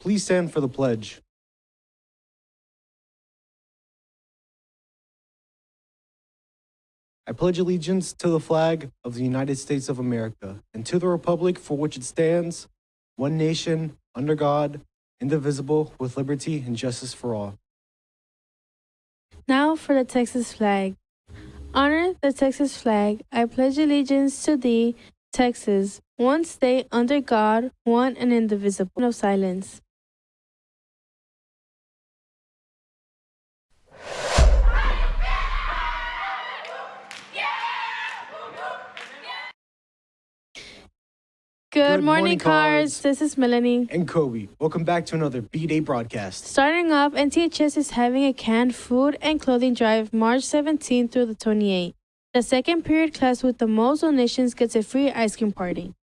Please stand for the pledge. I pledge allegiance to the flag of the United States of America and to the republic for which it stands, one nation, under God, indivisible, with liberty and justice for all. Now for the Texas flag. Honor the Texas flag. I pledge allegiance to thee, Texas, one state under God, one and indivisible. No silence. Good morning, Cards. This is Melanie. And Kobe. Welcome back to another B-Day broadcast. Starting off, NTHS is having a canned food and clothing drive March 17th through the 28th. The second period class with the most donations gets a free ice cream party.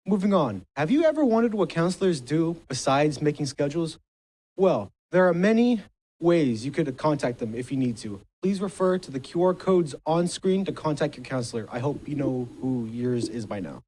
Moving on. Have you ever wondered what counselors do besides making schedules? Well, there are many ways you could contact them if you need to. Please refer to the QR codes on screen to contact your counselor. I hope you know who yours is by now.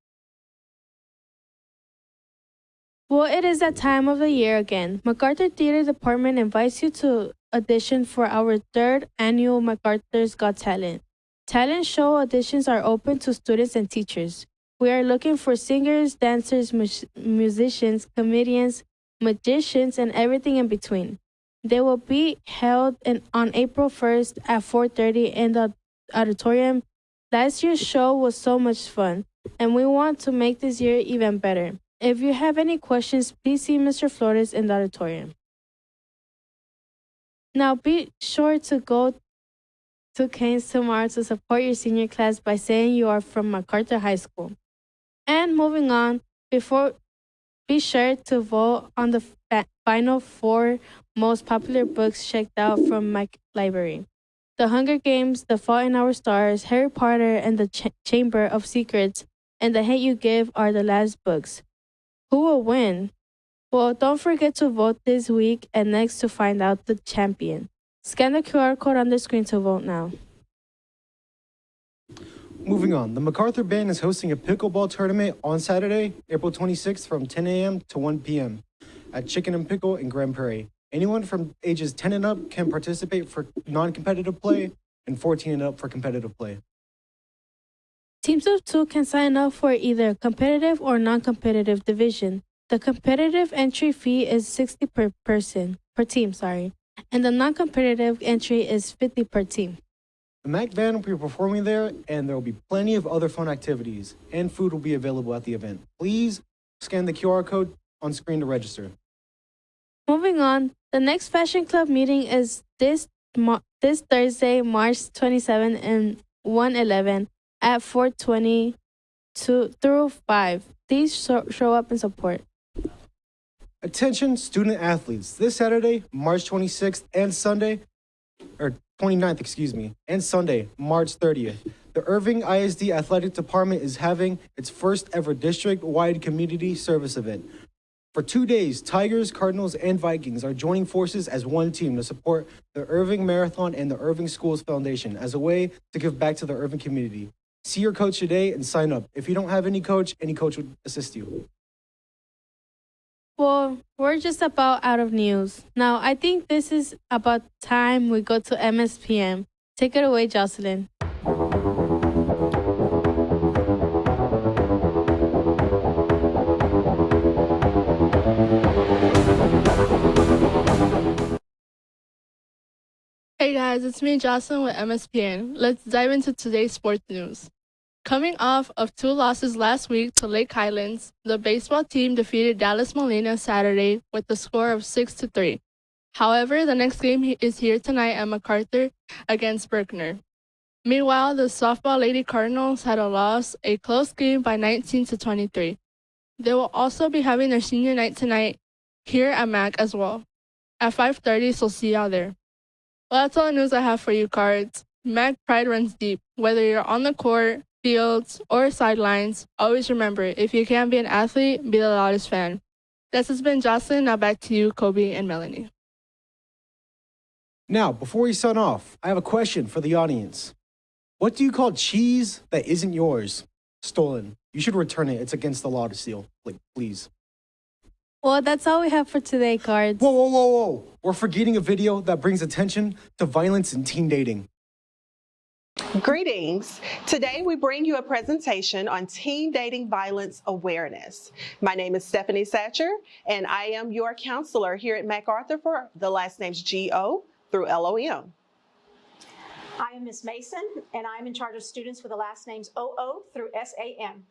Well, it is that time of the year again. MacArthur Theater Department invites you to audition for our third annual MacArthur's Got Talent. Talent show auditions are open to students and teachers. We are looking for singers, dancers, musicians, comedians, magicians, and everything in between. They will be held on April 1st at 4:30 in the auditorium. Last year's show was so much fun, and we want to make this year even better. If you have any questions, please see Mr. Flores in the auditorium. Now be sure to go to Canes tomorrow to support your senior class by saying you are from MacArthur High School. And moving on, be sure to vote on the final 4 most popular books checked out from my library. The Hunger Games, The Fault in Our Stars, Harry Potter and the Chamber of Secrets, and The Hate You Give are the last books. Who will win? Well, don't forget to vote this week and next to find out the champion. Scan the QR code on the screen to vote now. Moving on, the MacArthur Band is hosting a pickleball tournament on Saturday, April 26th from 10 a.m. to 1 p.m. at Chicken and Pickle in Grand Prairie. Anyone from ages 10 and up can participate for non-competitive play and 14 and up for competitive play. Teams of 2 can sign up for either competitive or non-competitive division. The competitive entry fee is $60 per team, and the non-competitive entry is $50 per team. The Mac Band will be performing there, and there will be plenty of other fun activities, and food will be available at the event. Please scan the QR code on screen to register. Moving on, the next Fashion Club meeting is this Thursday, March 27 and 1:11 at 4:20 through 5. Please show up and support. Attention student athletes. This Saturday, March 26th and Sunday, or 29th, and Sunday, March 30th. The Irving ISD Athletic Department is having its first ever district-wide community service event. For 2 days, Tigers, Cardinals, and Vikings are joining forces as one team to support the Irving Marathon and the Irving Schools Foundation as a way to give back to the Irving community. See your coach today and sign up. If you don't have any coach would assist you. Well, we're just about out of news. Now, I think this is about time we go to MSPM. Take it away, Jocelyn. Hey guys, it's me, Jocelyn with MSPN. Let's dive into today's sports news. Coming off of 2 losses last week to Lake Highlands, the baseball team defeated Dallas Molina Saturday with a score of 6-3. However, the next game is here tonight at MacArthur against Berkner. Meanwhile, the softball Lady Cardinals had a close game by 19-23. They will also be having their senior night tonight here at MAC as well at 5:30, so see y'all there. Well, that's all the news I have for you, Cards. MAC pride runs deep. Whether you're on the court, fields, or sidelines, always remember, if you can't be an athlete, be the loudest fan. This has been Jocelyn. Now back to you, Kobe and Melanie. Now, before we sign off, I have a question for the audience. What do you call cheese that isn't yours? Stolen. You should return it. It's against the law to steal. Like, please. Well, that's all we have for today, Cards. Whoa, whoa, whoa, whoa. We're forgetting a video that brings attention to violence in teen dating. Greetings. Today we bring you a presentation on teen dating violence awareness. My name is Stephanie Satcher, and I am your counselor here at MacArthur for the last names G-O through L-O-M. I am Ms. Mason, and I'm in charge of students with the last names O-O through S-A-M.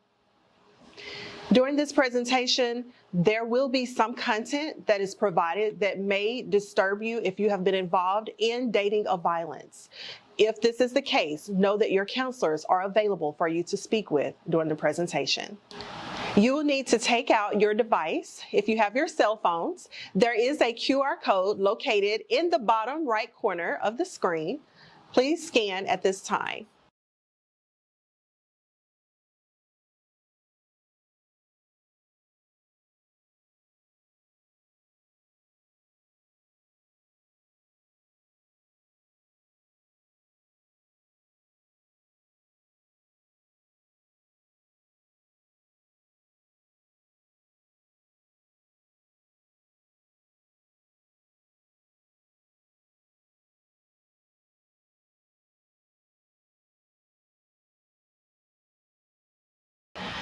During this presentation, there will be some content that is provided that may disturb you if you have been involved in dating of violence. If this is the case, know that your counselors are available for you to speak with during the presentation. You will need to take out your device. If you have your cell phones, there is a QR code located in the bottom right corner of the screen. Please scan at this time.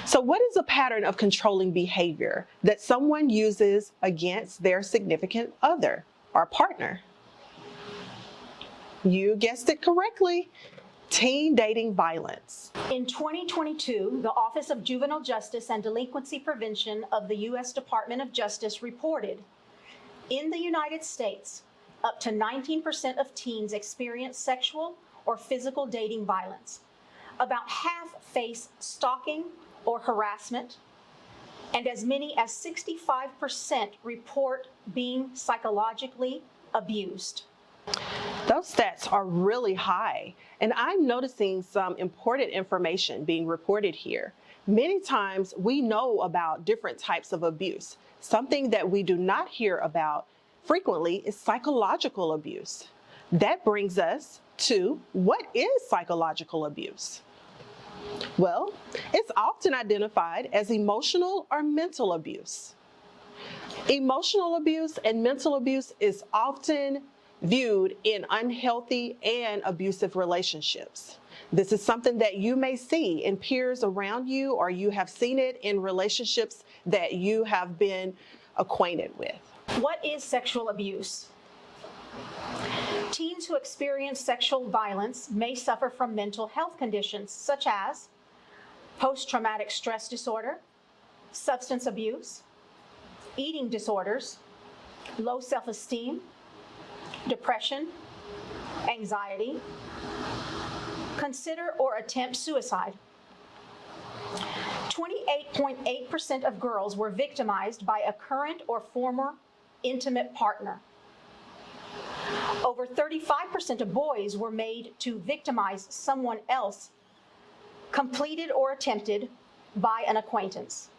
So what is a pattern of controlling behavior that someone uses against their significant other or partner? You guessed it correctly. Teen dating violence. In 2022, the Office of Juvenile Justice and Delinquency Prevention of the U.S. Department of Justice reported, in the United States, up to 19% of teens experience sexual or physical dating violence. About half face stalking or harassment, and as many as 65% report being psychologically abused. Those stats are really high, and I'm noticing some important information being reported here. Many times we know about different types of abuse. Something that we do not hear about frequently is psychological abuse. That brings us to, what is psychological abuse? Well, it's often identified as emotional or mental abuse. Emotional abuse and mental abuse is often viewed in unhealthy and abusive relationships. This is something that you may see in peers around you, or you have seen it in relationships that you have been acquainted with. What is sexual abuse? Teens who experience sexual violence may suffer from mental health conditions such as post-traumatic stress disorder, substance abuse, eating disorders, low self-esteem, depression, anxiety. Consider or attempt suicide. 28.8% of girls were victimized by a current or former intimate partner. Over 35% of boys were made to victimize someone else, completed or attempted by an acquaintance.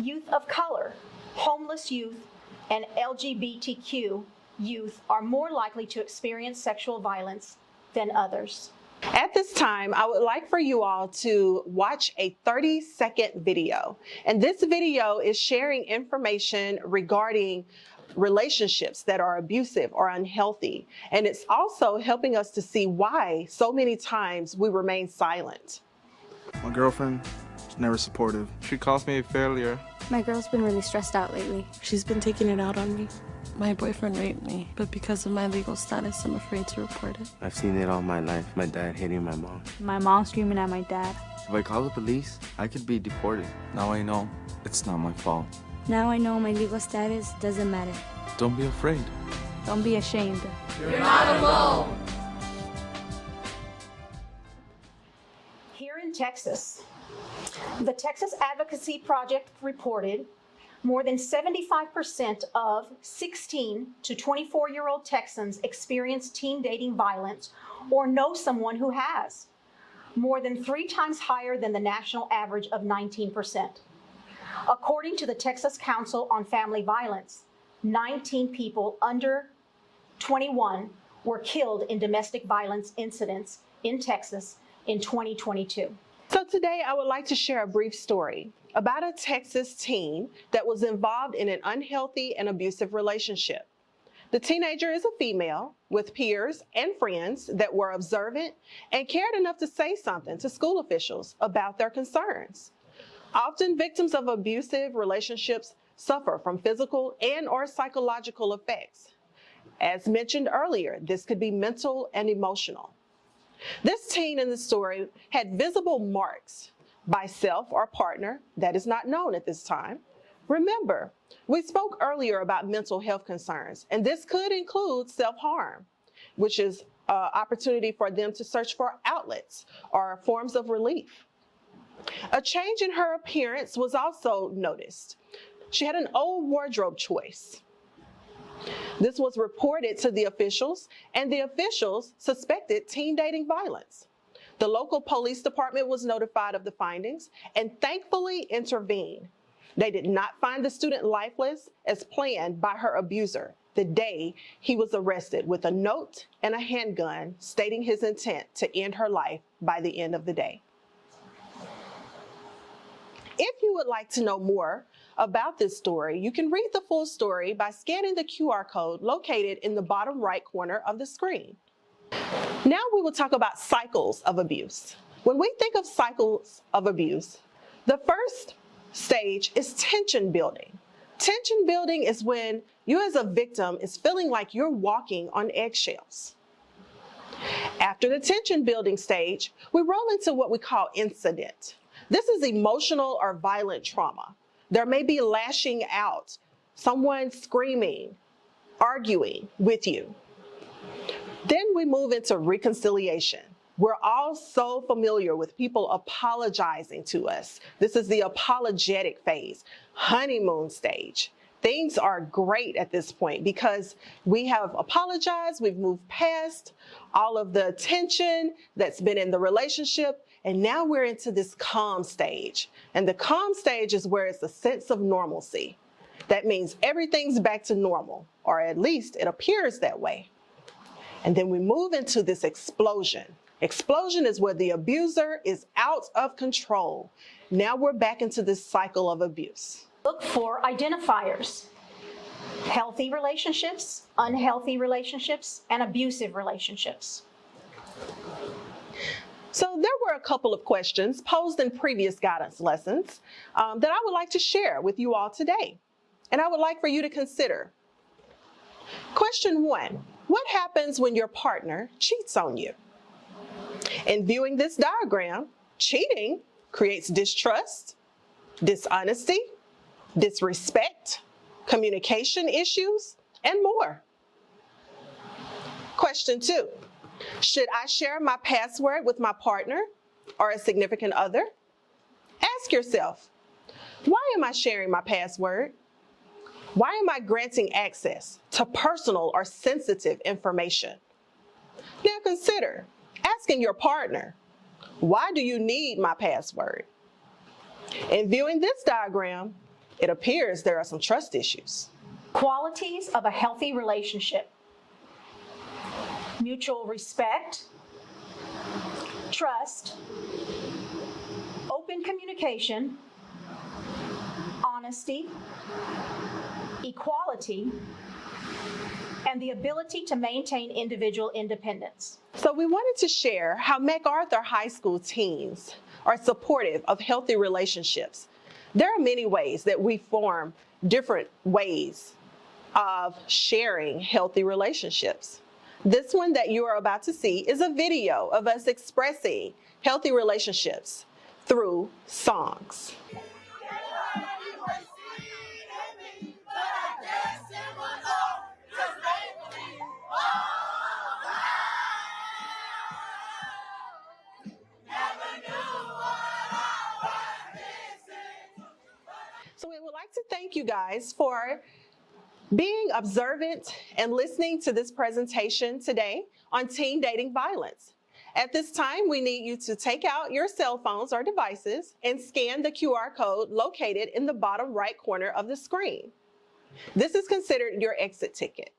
Youth of color, homeless youth, and LGBTQ youth are more likely to experience sexual violence than others. At this time, I would like for you all to watch a 30-second video. And this video is sharing information regarding relationships that are abusive or unhealthy. And it's also helping us to see why so many times we remain silent. My girlfriend is never supportive. She calls me a failure. My girl's been really stressed out lately. She's been taking it out on me. My boyfriend raped me, but because of my legal status, I'm afraid to report it. I've seen it all my life. My dad hitting my mom. My mom screaming at my dad. If I call the police, I could be deported. Now I know it's not my fault. Now I know my legal status doesn't matter. Don't be afraid. Don't be ashamed. Here in Texas, the Texas Advocacy Project reported more than 75% of 16 to 24-year-old Texans experience teen dating violence or know someone who has, more than 3 times higher than the national average of 19%. According to the Texas Council on Family Violence, 19 people under 21 were killed in domestic violence incidents in Texas in 2022. So today I would like to share a brief story about a Texas teen that was involved in an unhealthy and abusive relationship. The teenager is a female with peers and friends that were observant and cared enough to say something to school officials about their concerns. Often victims of abusive relationships suffer from physical and or psychological effects. As mentioned earlier, this could be mental and emotional. This teen in the story had visible marks by self or partner that is not known at this time. Remember, we spoke earlier about mental health concerns, and this could include self-harm, which is an opportunity for them to search for outlets or forms of relief. A change in her appearance was also noticed. She had an old wardrobe choice. This was reported to the officials, and the officials suspected teen dating violence. The local police department was notified of the findings and thankfully intervened. They did not find the student lifeless as planned by her abuser the day he was arrested with a note and a handgun stating his intent to end her life by the end of the day. If you would like to know more about this story, you can read the full story by scanning the QR code located in the bottom right corner of the screen. Now we will talk about cycles of abuse. When we think of cycles of abuse, the first stage is tension building. Tension building is when you as a victim is feeling like you're walking on eggshells. After the tension building stage, we roll into what we call incident. This is emotional or violent trauma. There may be lashing out, someone screaming, arguing with you. Then we move into reconciliation. We're all so familiar with people apologizing to us. This is the apologetic phase, honeymoon stage. Things are great at this point because we have apologized, we've moved past all of the tension that's been in the relationship, and now we're into this calm stage. And the calm stage is where it's a sense of normalcy. That means everything's back to normal, or at least it appears that way. And then we move into this explosion. Explosion is where the abuser is out of control. Now we're back into this cycle of abuse. Look for identifiers: healthy relationships, unhealthy relationships, and abusive relationships. So there were a couple of questions posed in previous guidance lessons that I would like to share with you all today. And I would like for you to consider. Question 1, what happens when your partner cheats on you? In viewing this diagram, cheating creates distrust, dishonesty, disrespect, communication issues, and more. Question 2, should I share my password with my partner or a significant other? Ask yourself, why am I sharing my password? Why am I granting access to personal or sensitive information? Now consider asking your partner, why do you need my password? In viewing this diagram, it appears there are some trust issues. Qualities of a healthy relationship: mutual respect, trust, open communication, honesty, equality, and the ability to maintain individual independence. So we wanted to share how MacArthur High School teens are supportive of healthy relationships. There are many ways that we form different ways of sharing healthy relationships. This one that you are about to see is a video of us expressing healthy relationships through songs. So we would like to thank you guys for being observant and listening to this presentation today on teen dating violence. At this time, we need you to take out your cell phones or devices and scan the QR code located in the bottom right corner of the screen. This is considered your exit ticket.